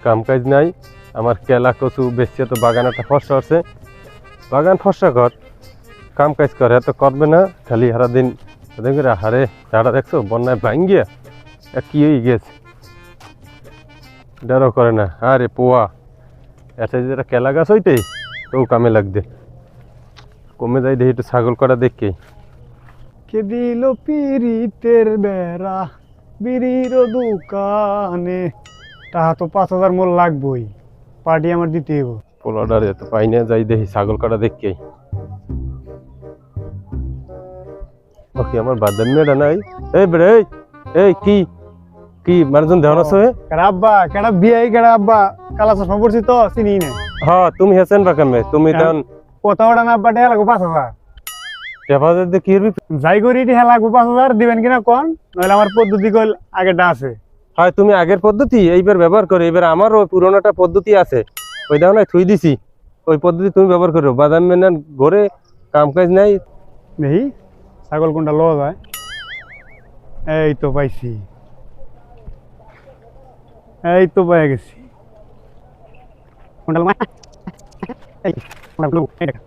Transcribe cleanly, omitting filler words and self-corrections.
কাম কাজ নাই আমার কেলা কচু বেচছে তো বাগান একটা ফসা আছে বাগান ফসা কর কাম কাজ করে এত করবে না খালি সারাদিন করে হারে ঝাড়া দেখছো বন্যায় ভাঙ্গিয়া কি হয়ে গেছে ডরও করে না আরে পোয়া এটা যেটা কেলা গাছ হইতে তো কামে লাগবে কমে যাই দেখি একটু ছাগল করা দেখে কে দিল পিরিতের বেড়া বিড়ির দোকানে তাহা তো 5,000 মোল লাগবই পার্টি আমার দিতে হইব পোলাডার এত পাই না যাই দেখি ছাগল কাটা দেখে ওকে আমার বাদাম মেয়েটা নাই এই বেড়ে এই কি কি মারজন দেওয়ান আছে কেডা আব্বা কেডা বিয়াই কেডা আব্বা কালা চশমা পড়ছি তো চিনি না হ্যাঁ তুমি হেছেন বাকামে তুমি তখন কথা ওটা না আব্বা ঢেলা লাগবো 5,000 টেপাদের দিয়ে কি হবি যাই করি ঢেলা লাগবো 5,000 দিবেন কিনা কোন নইলে আমার পদ্ধতি কইল আগেটা আছে হয় তুমি আগের পদ্ধতি এইবার ব্যবহার করো এবার আমারও পুরোনোটা পদ্ধতি আছে ওই দাও না থুই দিছি ওই পদ্ধতি তুমি ব্যবহার করো বাদাম মেনা ঘরে কাম কাজ নাই দেখি ছাগল কোনটা লওয়া যায় এই তো পাইছি এই তো পেয়ে গেছি কোনটা লওয়া এই কোনটা লও এই দেখা